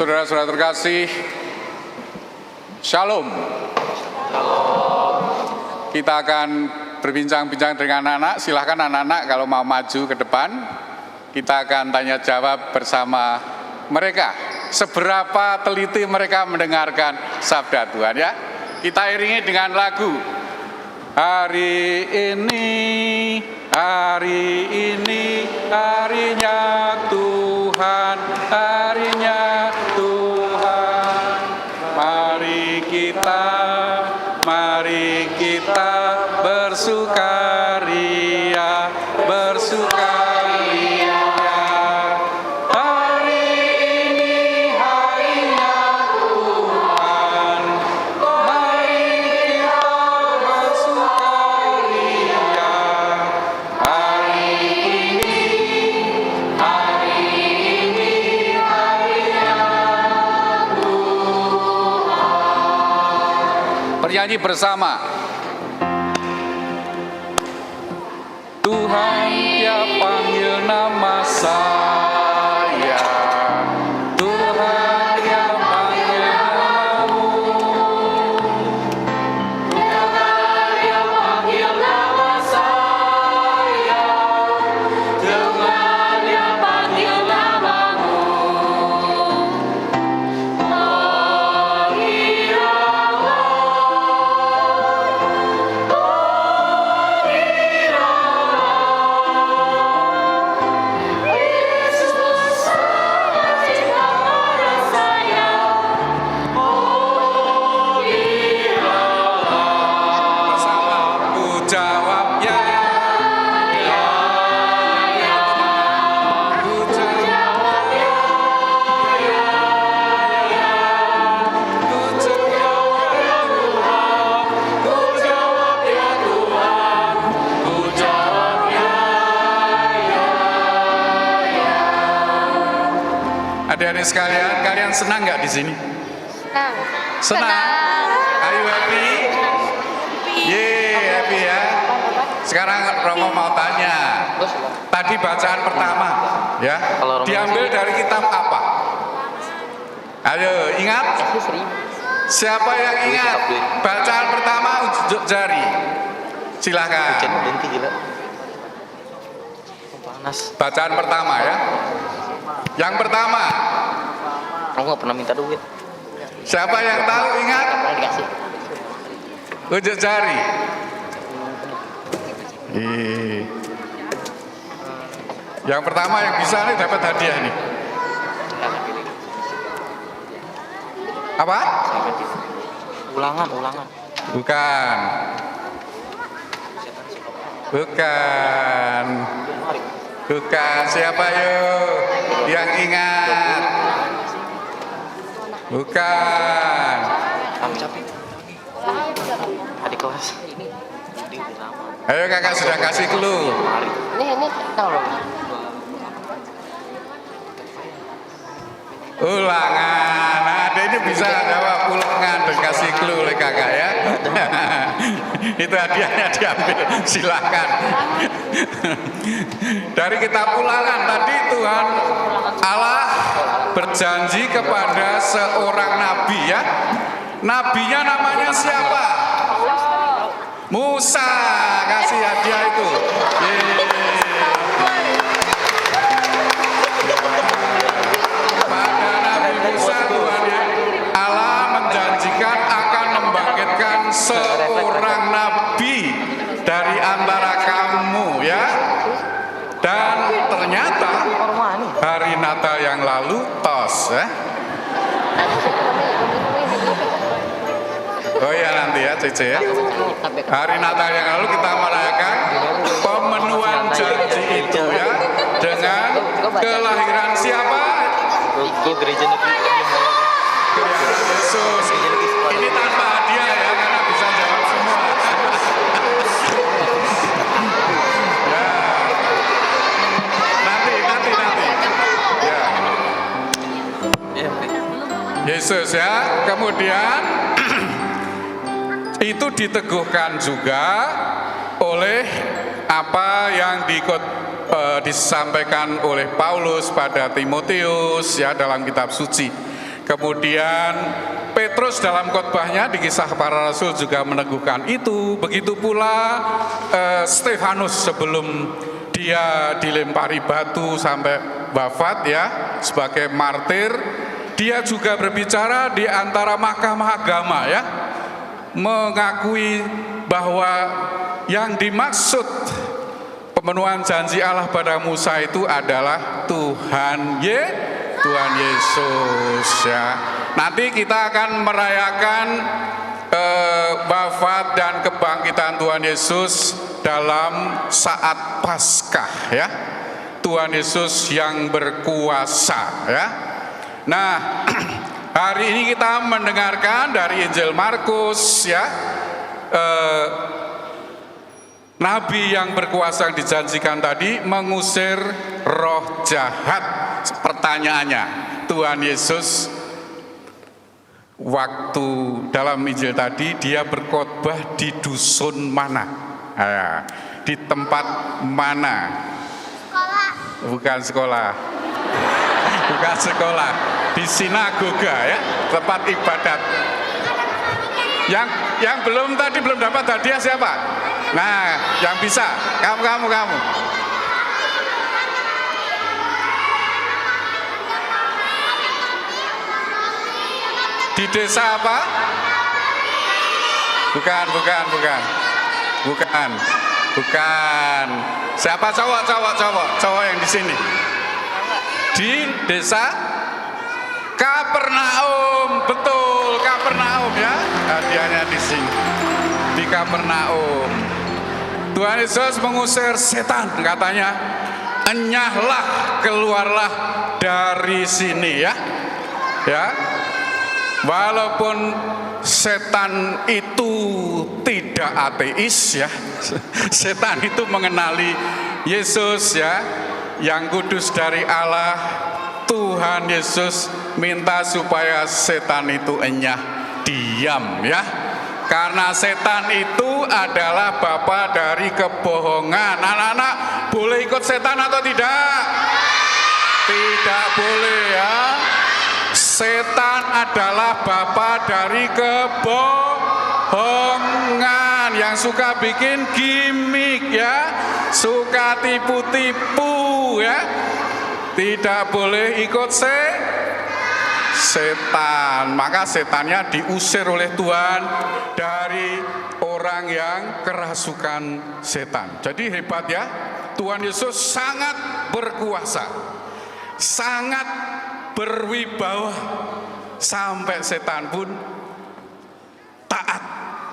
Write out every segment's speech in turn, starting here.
Saudara-saudara terkasih, Shalom. Kita akan berbincang-bincang dengan anak-anak. Silahkan anak-anak kalau mau maju ke depan. Kita akan tanya jawab bersama mereka. Seberapa teliti mereka mendengarkan sabda Tuhan, ya. Kita iringi dengan lagu. Hari ini harinya Tuhan, harinya Tuhan. Mari kita bersukaria, bersukaria. Hari ini harinya Tuhan, mari kita bersukaria. Hari ini harinya Tuhan. Bernyanyi bersama. Tuhan dia panggil nama saya, Tuhan dia panggil namamu, Tuhan dia panggil nama saya, Tuhan dia panggil namamu. bersama ku jawab ya, ku jawab ya, ku jawab ya Tuhan, ku jawab ya Tuhan, ku jawab ya. Adik-adik sekalian, kalian senang nggak di sini? Senang? Are you happy? Yeay, happy ya. Sekarang Romo mau tanya. Tadi bacaan pertama, ya, diambil dari kitab apa? Ayo, ingat? Siapa yang ingat? Bacaan pertama unjuk jari. Silahkan. Panas. Bacaan pertama ya. Yang pertama. Aku nggak pernah minta duit. Siapa yang tahu ingat? Pernah dikasih. Unjuk jari. Yang pertama yang bisa nih dapat hadiah nih. Apa? Ulangan. Bukan. Bukan. Siapa yuk yang ingat? Bukan. Kamu capek. Adik kelas. Ayo kakak sudah kasih clue. Ini tahu loh. Ulangan. Ada ini bisa jawab ulangan dan kasih clue oleh kakak ya. Itu hadiahnya diambil. Silakan. Dari kitab Ulangan tadi Tuhan Allah berjanji kepada seorang nabi ya. Nabinya namanya siapa? Musa. Kasih hadiah itu. Pada Nabi Musa Tuhan Allah menjanjikan akan membangkitkan seorang nabi dari antara kamu ya. Dan ternyata hari Natal yang lalu tos ya. Oh iya nanti ya Cece ya. Hari Natal yang lalu kita merayakan pemenuhan janji itu ya. Dengan kelahiran siapa? Itu gereja negeri. Kelahiran Yesus. Ini tanpa hadiah ya karena bisa jawab semua. Ya. Nanti. Ya. Yesus ya. Kemudian itu diteguhkan juga oleh apa yang disampaikan oleh Paulus pada Timotius ya dalam kitab suci. Kemudian Petrus dalam khotbahnya di Kisah Para Rasul juga meneguhkan itu. Begitu pula Stefanus sebelum dia dilempari batu sampai wafat ya sebagai martir, dia juga berbicara di antara mahkamah agama ya, mengakui bahwa yang dimaksud pemenuhan janji Allah pada Musa itu adalah Tuhan Yesus ya. Nanti kita akan merayakan wafat dan kebangkitan Tuhan Yesus dalam saat Paskah ya. Tuhan Yesus yang berkuasa ya. Nah, hari ini kita mendengarkan dari Injil Markus ya. Nabi yang berkuasa yang dijanjikan tadi mengusir roh jahat. Pertanyaannya, Tuhan Yesus waktu dalam Injil tadi dia berkhotbah di dusun mana? Di tempat mana? Bukan sekolah. Bukan sekolah. Di sinagoga ya, tempat ibadat. Yang belum dapat hadiah siapa? Nah, yang bisa, kamu. Di desa apa? Bukan. Siapa cowok yang di sini? Di desa Kapernaum, betul, Kapernaum ya. Hadiahnya di sini. Di Kapernaum. Tuhan Yesus mengusir setan, katanya, enyahlah, keluarlah dari sini ya. Ya. Walaupun setan itu tidak ateis ya. Setan itu mengenali Yesus ya, yang kudus dari Allah. Tuhan Yesus minta supaya setan itu enyah, diam ya. Karena setan itu adalah bapa dari kebohongan. Anak-anak boleh ikut setan atau tidak? Tidak boleh ya. Setan adalah bapa dari kebohongan yang suka bikin gimmick ya, suka tipu-tipu ya. Tidak boleh ikut setan. Maka setannya diusir oleh Tuhan dari orang yang kerasukan setan. Jadi hebat ya, Tuhan Yesus sangat berkuasa, sangat berwibawa, sampai setan pun taat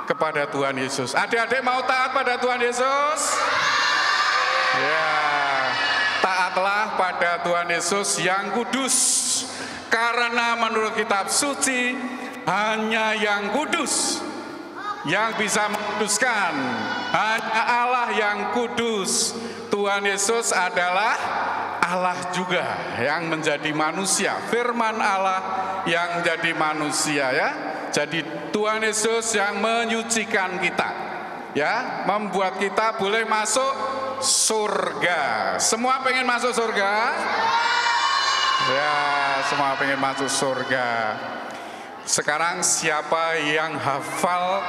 kepada Tuhan Yesus. Adik-adik mau taat pada Tuhan Yesus? Ya, taatlah pada Tuhan Yesus yang kudus. Karena menurut kitab suci, hanya yang kudus yang bisa menguduskan. Hanya Allah yang kudus. Tuhan Yesus adalah Allah juga yang menjadi manusia. Firman Allah yang menjadi manusia ya. Jadi Tuhan Yesus yang menyucikan kita ya, membuat kita boleh masuk surga. Semua pengen masuk surga? Ya, semua pengen masuk surga. Sekarang siapa yang hafal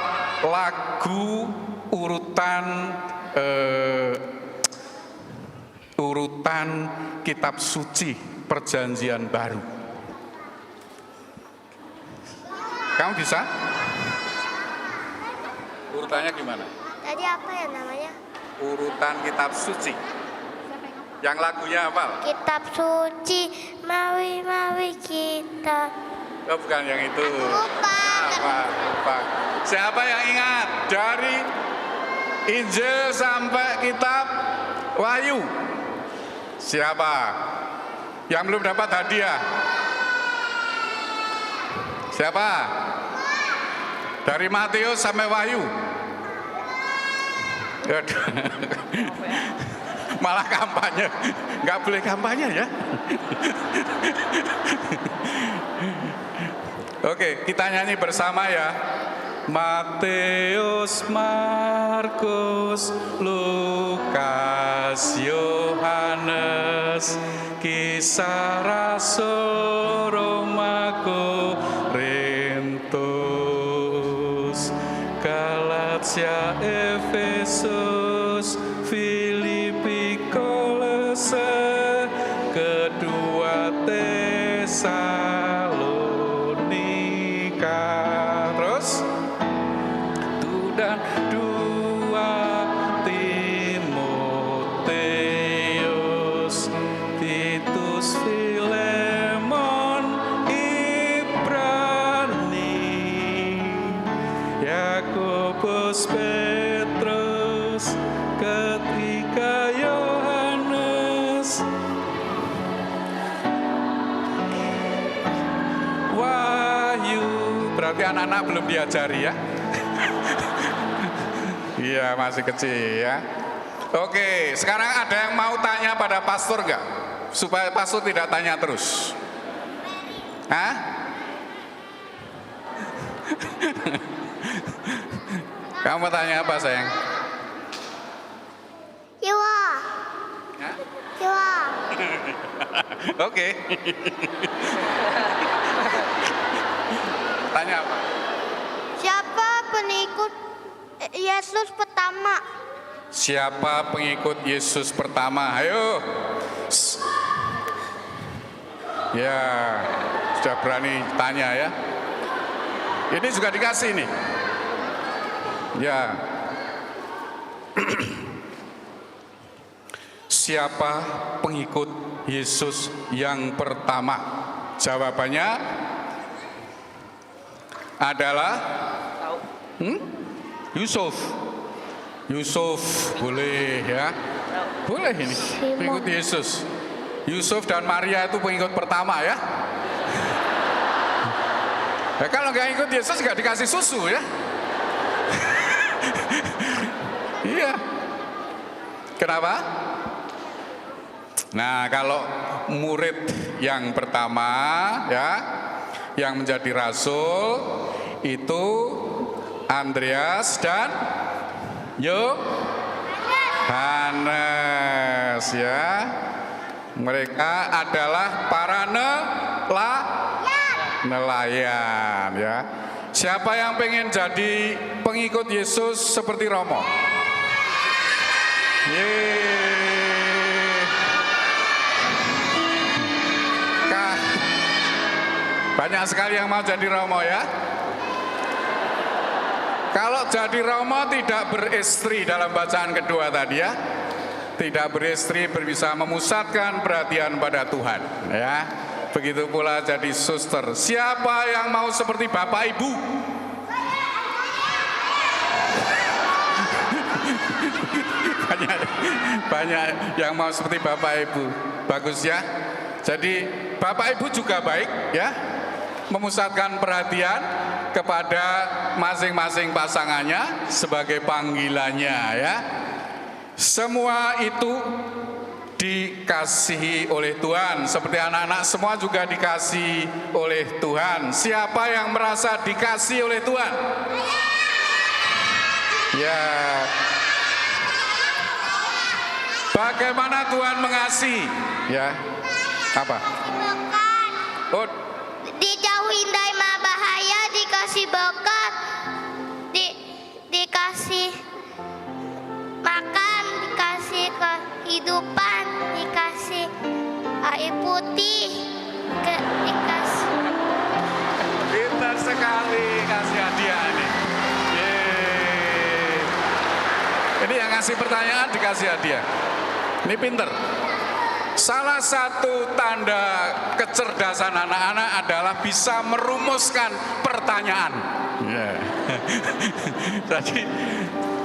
lagu urutan kitab suci Perjanjian Baru? Kamu bisa? Urutannya gimana? Tadi apa ya namanya? Urutan kitab suci. Yang lagunya hafal? Kitab suci, mawi kita. Oh, bukan yang itu. Lupa. Siapa yang ingat dari Injil sampai kitab Wahyu? Siapa yang belum dapat hadiah? Siapa? Dari Matius sampai Wahyu? Malah kampanye, nggak boleh kampanye ya. Oke, kita nyanyi bersama ya. Matius, Markus, Lukas, Yohanes, Kisah Rasul, Roma, Yesus, Filipi, Kolose, kedua Tesalonika, terus dan dua Timoteus, Titus, Filemon, Ibrani, Yakobus, Petrus, ketiga Yohanes, Wahyu. Berarti anak-anak belum diajari ya? Iya, masih kecil ya. Oke, sekarang ada yang mau tanya pada pastor nggak? Supaya pastor tidak tanya terus. Hah? Kamu tanya apa, sayang? Iwa. Hah? Iwa. Oke. Tanya apa? Siapa pengikut Yesus pertama? Siapa pengikut Yesus pertama? Ayo. Ya, sudah berani tanya ya. Ini juga dikasih nih. Ya. Siapa pengikut Yesus yang pertama? Jawabannya adalah Yusuf. Yusuf boleh ya. Boleh ini pengikut Yesus. Yusuf dan Maria itu pengikut pertama ya. Ya kalau nggak ikut Yesus nggak dikasih susu ya. Iya. Kenapa? Nah, kalau murid yang pertama ya, yang menjadi rasul itu Andreas dan Yohanes ya. Mereka adalah para nelayan ya. Siapa yang pengen jadi pengikut Yesus seperti Romo? Banyak sekali yang mau jadi Romo ya. Kalau jadi Romo tidak beristri dalam bacaan kedua tadi ya. Tidak beristri bisa memusatkan perhatian pada Tuhan ya. Begitu pula jadi suster. Siapa yang mau seperti Bapak Ibu? banyak yang mau seperti Bapak Ibu. Bagus ya. Jadi Bapak Ibu juga baik ya. Memusatkan perhatian kepada masing-masing pasangannya sebagai panggilannya ya. Semua itu dikasihi oleh Tuhan. Seperti anak-anak semua juga dikasihi oleh Tuhan. Siapa yang merasa dikasihi oleh Tuhan? Ya. Bagaimana Tuhan mengasihi? Ya. Apa? Oh, Dijauhin dari bahaya, dikasih berkat, dikasih makan, dikasih kehidupan, dikasih air putih, dikasih. pintar sekali kasih hadiah ini. Yeay. Ini yang ngasih pertanyaan dikasih hadiah. Ini pinter. Salah satu tanda kecerdasan anak-anak adalah bisa merumuskan pertanyaan. Yeah. Jadi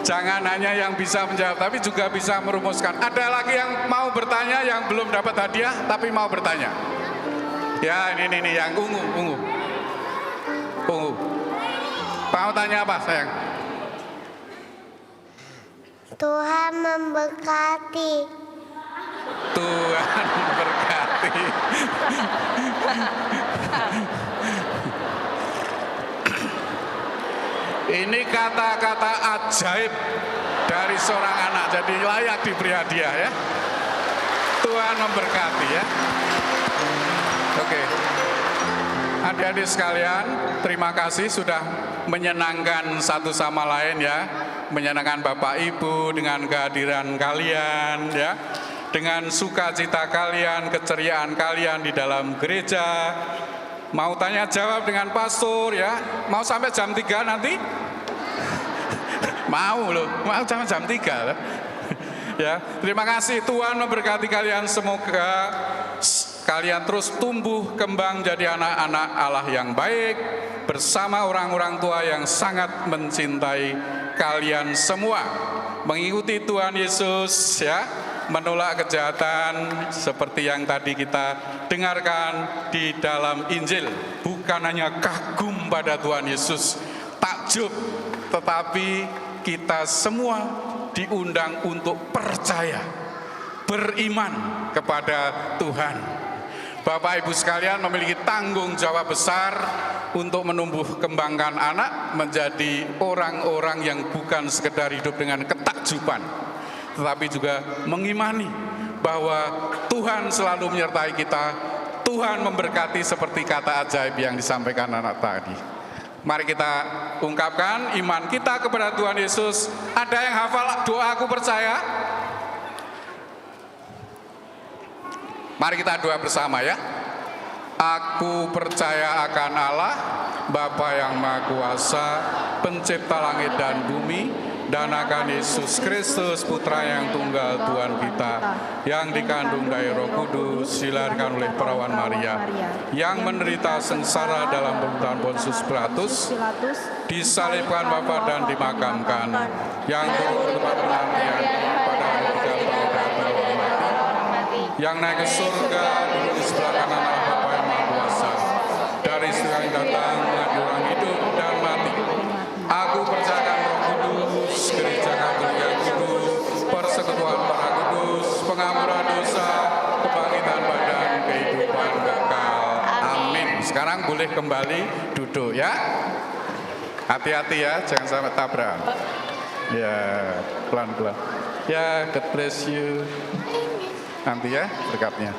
jangan hanya yang bisa menjawab, tapi juga bisa merumuskan. Ada lagi yang mau bertanya yang belum dapat hadiah, tapi mau bertanya. Ya ini yang ungu. Mau tanya apa sayang? Tuhan memberkati. Tuhan memberkati. Ini kata-kata ajaib dari seorang anak, jadi layak diberi hadiah ya. Tuhan memberkati ya. Oke. Adik-adik sekalian, terima kasih sudah menyenangkan satu sama lain ya. menyenangkan Bapak Ibu dengan kehadiran kalian ya, dengan sukacita kalian, keceriaan kalian di dalam gereja. Mau tanya jawab dengan pastor ya, mau sampai jam 3 nanti? Mau loh, mau sampai jam 3 loh. Ya, terima kasih, Tuhan memberkati kalian, semoga kalian terus tumbuh kembang jadi anak-anak Allah yang baik bersama orang-orang tua yang sangat mencintai kalian semua. Mengikuti Tuhan Yesus ya, menolak kejahatan seperti yang tadi kita dengarkan di dalam Injil. Bukan hanya kagum pada Tuhan Yesus, takjub, tetapi kita semua diundang untuk percaya, beriman kepada Tuhan. Bapak Ibu sekalian memiliki tanggung jawab besar untuk menumbuh kembangkan anak menjadi orang-orang yang bukan sekedar hidup dengan ketakjuban, tetapi juga mengimani bahwa Tuhan selalu menyertai kita. Tuhan memberkati seperti kata ajaib yang disampaikan anak tadi. Mari kita ungkapkan iman kita kepada Tuhan Yesus. Ada yang hafal doa aku percaya? Mari kita doa bersama ya. Aku percaya akan Allah, Bapa yang Maha Kuasa, pencipta langit dan bumi, dan akan Yesus Kristus, Putra yang tunggal Tuhan kita, yang dikandung dari Roh Kudus, dilahirkan oleh perawan Maria, yang menderita sengsara dalam pemerintahan Pontius Pilatus, disalibkan Bapa dan dimakamkan, yang turun ke tempat penantian pada hari ketiga bangkit dari orang mati, yang naik ke surga, duduk di sebelah kanan Allah Bapa yang Maha Kuasa, dari surga yang datang mengadili orang hidup dan mati. Aku percayakan Roh Kudus, Gereja Katolik yang kudus, persekutuan para kudus, pengampunan dosa, kebangkitan badan, kehidupan kekal. Amin. Sekarang boleh kembali duduk ya. Hati-hati ya, jangan sampai tabrakan. Ya, pelan-pelan. Ya, God bless you. Nanti ya berkatnya.